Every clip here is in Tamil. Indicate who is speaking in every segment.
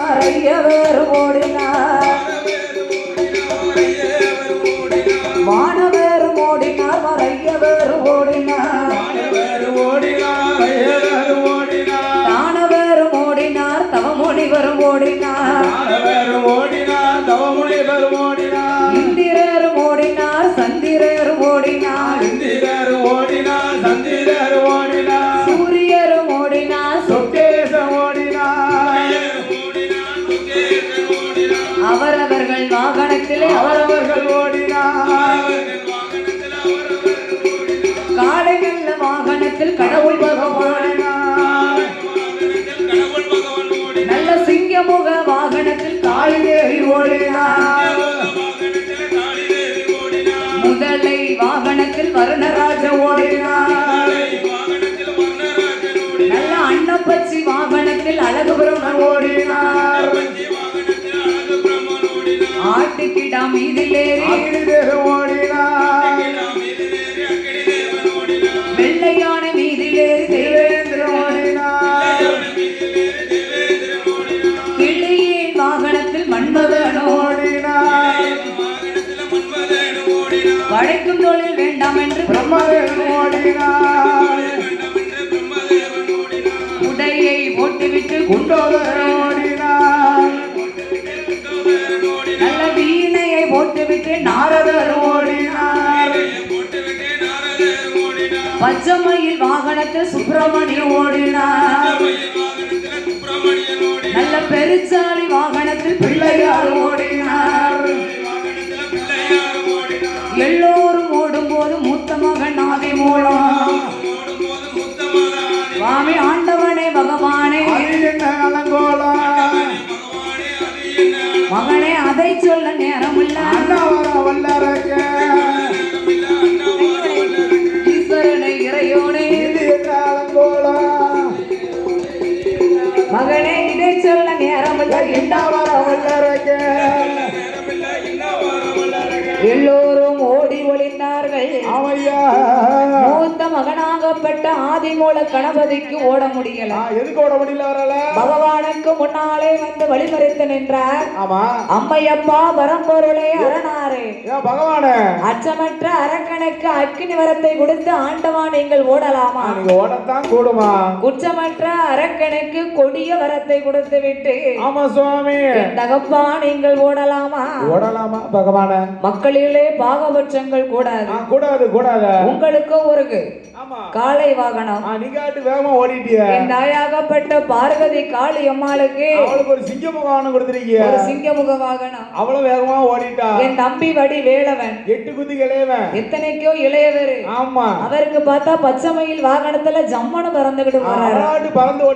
Speaker 1: மறையவர் ஓடினார் வானவர் ஓடினார் மறையவர் ஓடினார் தானவர் ஓடினார் தவமுனிவர் ஓடினார் இந்திரர் ஓடினார் சந்திரர் ஓடினார் சூரியர் ஓடினார் அவரவர்கள் வாகனத்திலே அவரவர்கள் காளை நல்ல வாகனத்தில் கடவுள் பகவான் நல்ல சிங்கமுக வாகனத்தில் காளிதேவி ஓடினார் முதலை வாகனத்தில் வருணராஜ ஓடினார் நல்ல அன்னப்பச்சி வாகனத்தில் அழகு பிரம்மன் ஓடினார் ஆட்டுக்கிடா மீதிலேறி ஓடினார் வெள்ளையான மீதிலேறி தேவேந்திரன் ஓடினார் கிளியின் வாகனத்தில் மன்மதன் ஓடினார் படைக்கும் தொழில் வேண்டாம் என்று பிரம்மதேவன் ஓடினார் உடையை போட்டுவிட்டு குண்டோதரன் ஓடினார் நல்ல வீணையை போட்டுவிட்டு நாரதர் ஓடினார் பச்சமையில் வாகனத்தில் சுப்பிரமணியம் ஓடினார் நல்ல பெருச்சாலி வாகனத்தில் பிள்ளையார் ஓடினார் எல்லோரும் ஓடும் போது மூத்த மகன் ஆதி மூலம் சுவாமி ஆண்டவனே பகவானே மகனே அதை சொல்ல நேரம் இல்ல ஈஸ்வரனை இறையோனே மகனே இதை சொல்ல நேரம் இல்ல எல்லோரும் ஓடி ஒளிந்தார்கள் மூத்த மகனாகப்பட்ட ஆதிமூல கணபதிக்கு ஓட முடியல
Speaker 2: எதுக்கு ஓட முடியல வரல
Speaker 1: பகவானுக்கு முன்னாலே வந்து வழிமறித்து நின்றார் அம்மையப்பா பரம்பொருளே அரணாரே
Speaker 2: பகவான
Speaker 1: அச்சமற்ற அரக்கனுக்கு அக்கினி வரத்தை கொடுத்து ஆண்டவா நீங்கள் ஓடலாமா
Speaker 2: நீங்க ஓடத்தான் கூடுமா
Speaker 1: குற்றமற்ற அரக்கனுக்கு கொடிய வரத்தை கொடுத்து விட்டு
Speaker 2: ஆமா சுவாமி
Speaker 1: தகப்பா நீங்கள் ஓடலாமா
Speaker 2: பகவான
Speaker 1: மக்களிலே பாகபட்சங்கள் கூடாது
Speaker 2: கூடாது
Speaker 1: உங்களுக்கு ஒரு காளை வாகனம்
Speaker 2: நீங்காட்டு வேகமா ஓடிட்டிய
Speaker 1: என் தாயாகப்பட்ட பார்வதி காளி அம்மாளுக்கு
Speaker 2: அவளுக்கு ஒரு சிங்கமுக வாகனம் கொடுத்திருக்கீங்க
Speaker 1: ஒரு சிங்கமுக வாகனம்
Speaker 2: அவ்வளவு வேகமா ஓடிட்டா
Speaker 1: என் தம்பி வடி வேலவன்
Speaker 2: 8 குதி இளையவன்
Speaker 1: எத்தனைக்கோ இளையவர்
Speaker 2: ஆமா
Speaker 1: அவருக்கு பார்த்தா பச்சைமயில் வாகனத்துல ஜம்மனு பறந்துகிட்டு போறாரு
Speaker 2: பறந்து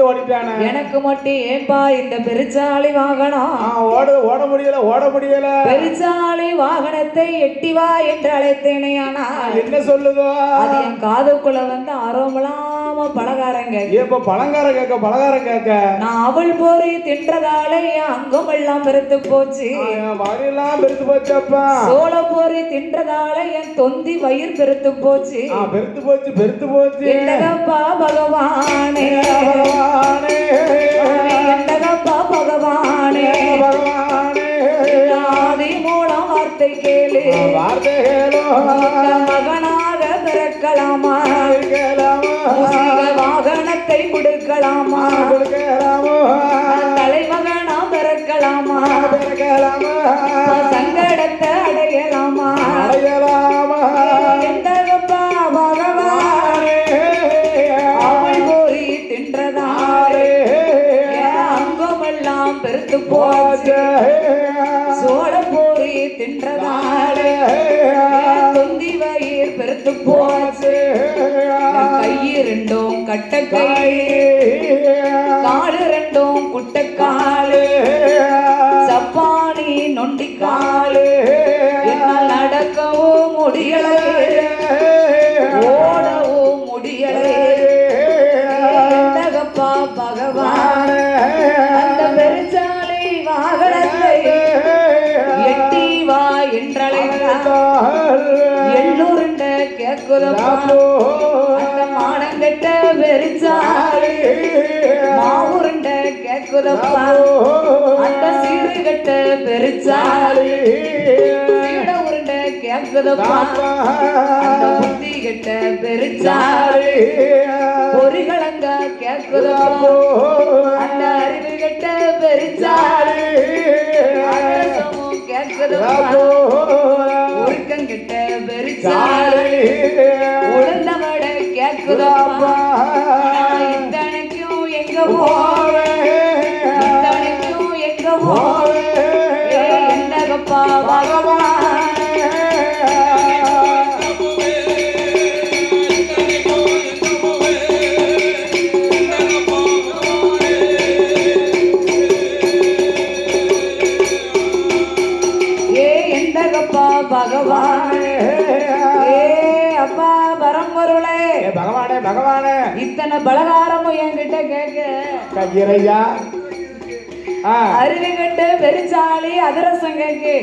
Speaker 2: ஓடிட்டானே
Speaker 1: எனக்கு மட்டும் ஏன்பா இந்த பெருச்சாளி வாகனம்
Speaker 2: ஓட முடியல
Speaker 1: பெருச்சாளி வாகனத்தை எட்டி வா என்று அழைத்தேனே ஆனா
Speaker 2: என்ன சொல்லுதோ
Speaker 1: அது என் காதுக்குள்ள வந்து ஆரோமலாம பலகாரம்
Speaker 2: கேட்க
Speaker 1: நான் அவள் போரி தின்றதால என் அங்கம் எல்லாம் பெருத்து போச்சு சோள போரி தின்றதால என் தொந்தி வயிறு பெருத்து போச்சு என்னகப்பா பகவானே என்னகப்பா பகவானே ஆதி மூலம் வார்த்தை கேளு மகனாக பிறக்கலாமா வாகனத்தை கொடுக்கலாமா தலைமகனா பிறக்கலாமா சங்கடத்தை அடையலாமா எந்தகப்பா பகவானே அவள் போரி தின்றதாலே அங்கமெல்லாம் பெருத்து போச்சு சோழ போரி தின்றதாலே தொந்தி வயிறு பெருத்து போச்சு கையிரண்டும் கட்டக்கை காடு ரெண்டும் குட்டக்காலு சப்பானி நொண்டிக்காலு என்னால் நடக்கவும் முடியலை ஓடவும் முடியலை எந்தகப்பா பகவான் அந்த பெருச்சாலை வாகனத்தை எட்டி வா என்றழைத்தார் எல்லோருண்ட கேக்குதப்பா அந்த மானங்கட்ட பெருச்சாலை மாவுருண்ட கேக்குதப்பா கேக்குதப்பா அந்த சீடு கட்ட பெருச்சாலி சீட உருண்டை கேக்குதப்பா அந்த புத்தி கட்ட பெருச்சாலி பொறிகளங்க கேக்குதப்பா அந்த அறிவு கட்ட பெருச்சாலி கேக்குதப்பா உருக்கங்கிட்ட பெருச்சாலி உளுந்தவட கேக்குதப்பா இத்தனைக்கும் எங்க போவேன் இத்தனைக்கும் எங்க போவேன் என்னகப்பா பகவான் பகவானே ஏ அப்பா பரம்பொருளே
Speaker 2: பகவானே பகவானே
Speaker 1: இத்தனை பலகாரமும் என்கிட்ட கேட்க
Speaker 2: கஜிரையா
Speaker 1: அருவிகட்டு பெருச்சாலி அதிரசம் கேக்கு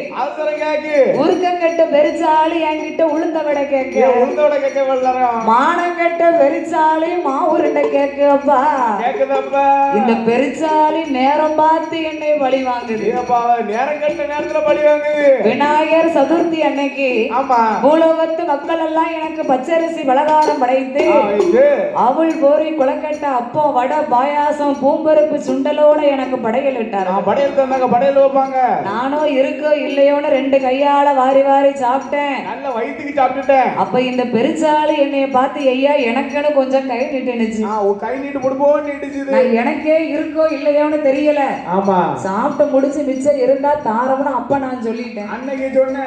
Speaker 1: உருக்கங்கட்ட பெருச்சாலி என்கிட்ட உளுந்த விட கேட்க மானங்கட்ட பெருச்சாலி மாவுருண்ட கேக்குப்பா இந்த பெருச்சாலி நேரம் பார்த்து என்னை பழி வாங்குது
Speaker 2: நேரம் கட்ட நேரத்துல பழி வாங்குது
Speaker 1: விநாயகர் சதுர்த்தி அன்னைக்கு பூலோகத்து மக்கள் எல்லாம் எனக்கு பச்சரிசி பலகாரம் படைத்து அவள் போரி குளக்கட்ட அப்போ வடை பாயாசம் பூம்பருப்பு சுண்டலோட எனக்கு படையல்
Speaker 2: படையல் வைப்பாங்க
Speaker 1: நானும் இருக்கோ இல்லையோன்னு 2 கையால வாரி வாரி சாப்பிட்டேன்
Speaker 2: நல்ல வயிற்றுக்கு சாப்பிட்டுட்டேன்
Speaker 1: அப்ப இந்த பெருச்சாலி என்னைய பார்த்து ஐயா எனக்குன்னு கொஞ்சம் கை நீட்டுனுச்சு
Speaker 2: கை நீட்டு போடுவோம் நீட்டுச்சு
Speaker 1: எனக்கே இருக்கோ இல்லையோன்னு தெரியல
Speaker 2: ஆமா
Speaker 1: சாப்பிட்டு முடிச்சு மிச்சம் இருந்தா தாரம்னு அப்ப நான் சொல்லிட்டேன்
Speaker 2: அன்னைக்கு சொன்னேன்